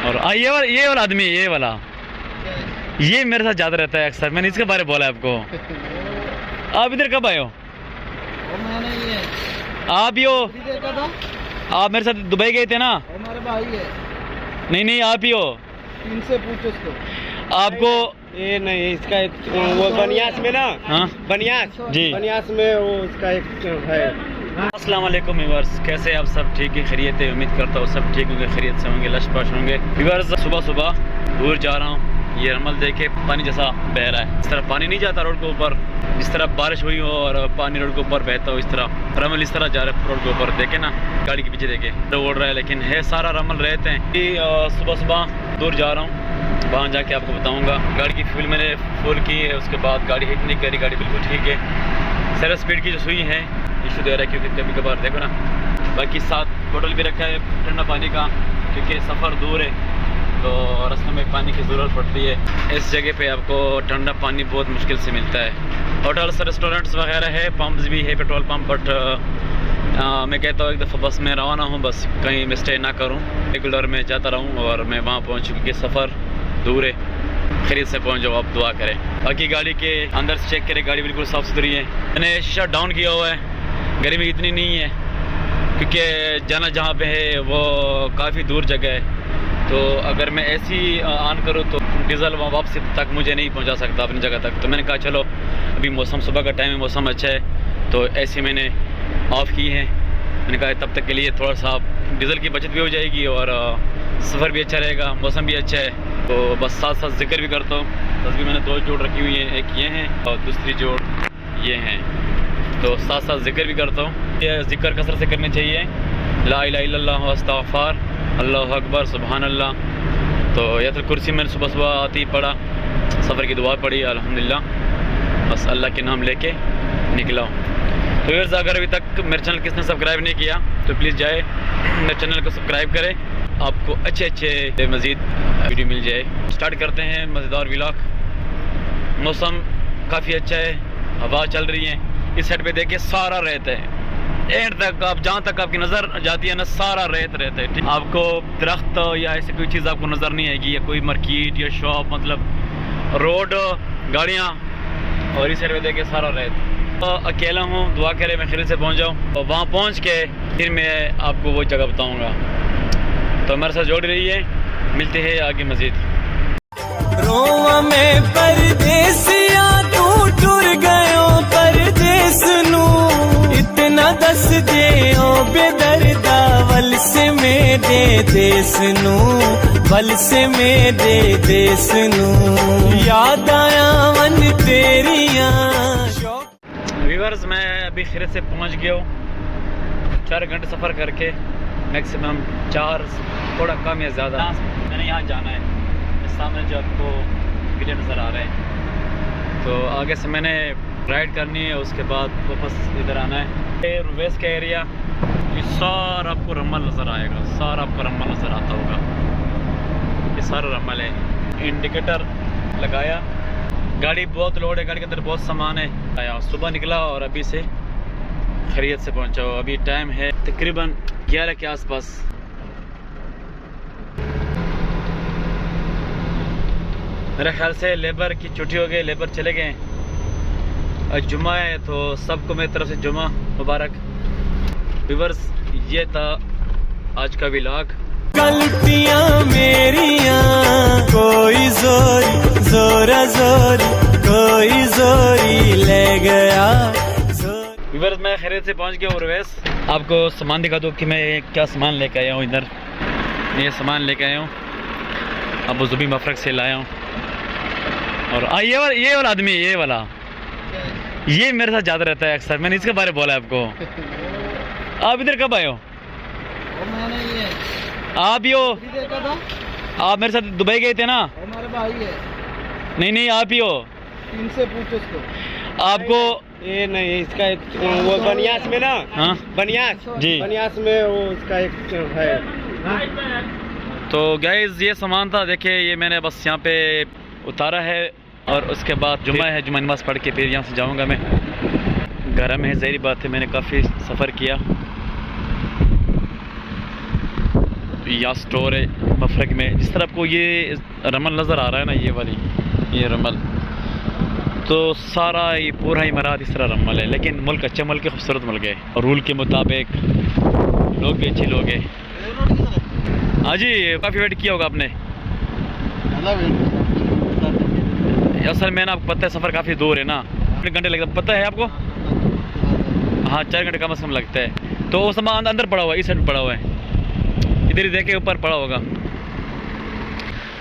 और ये वाला आदमी, ये वाला, ये मेरे साथ ज्यादा रहता है अक्सर। मैंने इसके बारे में बोला है आपको। आप इधर कब आए हो? आप ही हो? आप मेरे साथ दुबई गए थे ना? हमारे भाई है। नहीं, आप ही हो। इनसे पूछो इसको। आपको ये नहीं, इसका एक वो बनियास में ना। हाँ बनियास जी, बनियास में वो इसका एक है। अस्सलाम वालेकुम व्यूअर्स, कैसे आप सब? ठीक है, खैरियत है? उम्मीद करता हूँ सब ठीक होंगे, खैरियत से होंगे, लशपाश होंगे। व्यूअर्स, सुबह सुबह दूर जा रहा हूँ, ये रमल देखे पानी जैसा बह रहा है। इस तरह पानी नहीं जाता रोड के ऊपर, जिस तरह बारिश हुई हो और पानी रोड के ऊपर बहता हो, इस तरह रमल इस तरह जा रहा है रोड के ऊपर। देखे ना, गाड़ी के पीछे देखे तो ओढ़ रहा है, लेकिन है सारा रमल रहते हैं। सुबह सुबह दूर जा रहा हूँ, वहाँ जाके आपको बताऊँगा। गाड़ी की फ्यूल मैंने फुल की है, उसके बाद गाड़ी हिट नहीं करी, गाड़ी बिल्कुल ठीक है। सर स्पीड की जो सुई है इशू दे रहा है, क्योंकि कभी कभार देखो ना। बाकी साथ बोतल भी रखा है ठंडा पानी का, क्योंकि सफ़र दूर है तो रास्ते में पानी की ज़रूरत पड़ती है। इस जगह पे आपको ठंडा पानी बहुत मुश्किल से मिलता है। होटल्स, रेस्टोरेंट्स वगैरह है, पम्प्स भी है, पेट्रोल पंप। बट मैं कहता हूँ एक दफ़ा बस में रवाना हूँ, बस कहीं मैं स्टे ना करूँ, रेगुलर में जाता रहूँ और मैं वहाँ पहुँचूँ, क्योंकि सफ़र दूर है। खरीद से पहुँच जाओ, आप दुआ करें। बाकी गाड़ी के अंदर से चेक करें, गाड़ी बिल्कुल साफ़ सुथरी है। मैंने शीशा डाउन किया हुआ है, गर्मी इतनी नहीं है, क्योंकि जाना जहाँ पे है वो काफ़ी दूर जगह है। तो अगर मैं ऐसी ऑन करूँ तो डीजल वापसी तक मुझे नहीं पहुँचा सकता अपनी जगह तक। तो मैंने कहा चलो, अभी मौसम सुबह का टाइम है, मौसम अच्छा है, तो ऐसी मैंने ऑफ़ की है। मैंने कहा तब तक के लिए थोड़ा सा डीज़ल की बचत भी हो जाएगी और सफ़र भी अच्छा रहेगा, मौसम भी अच्छा है। तो बस साथ साथ जिक्र भी करता हूँ। तस्वीर मैंने दो जोड़ रखी हुई है, एक ये है और दूसरी जोड़ ये हैं, तो साथ साथ जिक्र भी करता हूँ। ये जिक्र कसरत से करनी चाहिए, ला इलाहा इल्लल्लाह अस्तगफार, अल्लाहु अकबर, सुबहान अल्लाह। तो आयतुल कुर्सी मैंने सुबह सुबह आती ही पढ़ा, सफ़र की दुआ पढ़ी, अल्हम्दुलिल्लाह, बस अल्लाह के नाम लेके निकला हूँ। तो व्यूअर्स, अगर अभी तक मेरे चैनल किसने सब्सक्राइब नहीं किया तो प्लीज़ जाए मेरे चैनल को सब्सक्राइब करें, आपको अच्छे अच्छे मज़ीद वीडियो मिल जाए। स्टार्ट करते हैं मज़ेदार व्लॉग। मौसम काफ़ी अच्छा है, हवा चल रही है। इस साइड पे देखिए सारा रेत है, एंड तक आप जहाँ तक आपकी नज़र जाती है ना, सारा रेत रहता है। आपको दरख्त या ऐसी कोई चीज़ आपको नज़र नहीं आएगी, या कोई मार्केट या शॉप, मतलब रोड, गाड़ियाँ, और इस साइड पे देखिए सारा रेत। तो अकेला हूँ, दुआ करें मैं खैरियत से पहुँच जाऊँ, और वहाँ पहुँच के फिर मैं आपको वो जगह बताऊँगा। तो हमारे साथ जोड़ रही है, मिलते हैं आगे मज़ीद। रोवा में परदेसिया तू टुर गयो परदेस नू, इतना दस दे ओ बेदर्दा वल से मेरे देश नू, वल से मेरे देश नू, याद आया मन तेरिया। व्यूअर्स, मैं अभी खैरियत से पहुंच गया हूँ, 4 घंटे सफ़र करके, मैक्सिमम 4, थोड़ा कम या ज़्यादा। मैंने यहाँ जाना है, सामने जो आपको विले नज़र आ रहे हैं, तो आगे से मैंने राइड करनी है, उसके बाद वापस इधर आना है। वेस्ट का एरिया, ये सारा आपको रमल नज़र आएगा, सारा आपको रमल नज़र आता होगा, ये सारा रमल है। इंडिकेटर लगाया, गाड़ी बहुत लोड है, गाड़ी के अंदर बहुत सामान है। आया सुबह निकला और अभी से खैरियत से पहुंचा हूँ। अभी टाइम है तकरीबन 11 के आसपास। मेरे ख्याल से लेबर की छुट्टी हो गई, लेबर चले गए। आज जुम्मा है, तो सबको मेरी तरफ से जुम्मा मुबारक। व्यूअर्स, ये था आज का व्लॉग। गलतियां मेरिया कोई जोरी जोरा जोरी, कोई जोरी ले गया। व्यूअर्स, मैं खैरियत से पहुंच गया। और वैसे आपको सामान दिखा दूँ कि मैं क्या सामान लेके आया हूँ। इधर ये सामान लेके आया हूँ, अबू जुबी मफरक से लाया हूँ। और ये वाला आदमी, ये वाला, ये मेरे साथ ज़्यादा रहता है अक्सर। मैंने इसके बारे में बोला है आपको। आप इधर कब आए हो? आप ही हो? आप मेरे साथ दुबई गए थे ना? हमारे भाई है। नहीं, आप ही हो? इनसे पूछो इसको। आपको ये नहीं, इसका एक वो बनियास में ना। हाँ बनियास जी, बनियास में वो इसका एक है। तो गाइस, ये सामान था, देखिए ये मैंने बस यहाँ पे उतारा है, और उसके बाद जुम्मा है, जुम्मा नमाज़ पढ़ के फिर यहाँ से जाऊँगा मैं। घर में है, ज़ाहिर बात है, मैंने काफ़ी सफ़र किया। यहाँ स्टोर है मफरक में। जिस तरह आपको ये रमल नज़र आ रहा है ना, ये वाली ये रमल, तो सारा ये पूरा इमारात इस तरह रमल है। लेकिन मुल्क अच्छे मुल्क है, खूबसूरत मुल्क है और रूल के मुताबिक लोग भी अच्छे लोग हैं। हाँ जी, काफ़ी वेट किया होगा आपने। असल में ना आपको पता है सफ़र काफ़ी दूर है ना, 1 घंटे लगता है, पता है आपको? हाँ 4 घंटे कम से कम लगता है। तो वो सामान अंदर पड़ा हुआ है, इस साइड पड़ा हुआ है, इधर ही देखे ऊपर पड़ा होगा।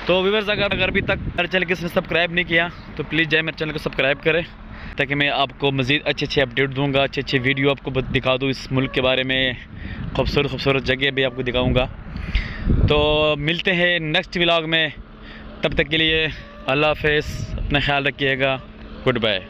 तो व्यूअर्स अगर अभी तक मेरे चैनल किसी ने सब्सक्राइब नहीं किया तो प्लीज़ जाए मेरे चैनल को सब्सक्राइब करें, ताकि मैं आपको मज़ीद अच्छे अपडेट दूंगा, अच्छे वीडियो आपको दिखा दूँ इस मुल्क के बारे में, खूबसूरत जगह भी आपको दिखाऊंगा। तो मिलते हैं नेक्स्ट व्लॉग में, तब तक के लिए अल्लाह हाफ़िज़, अपना ख्याल रखिएगा, गुड बाय।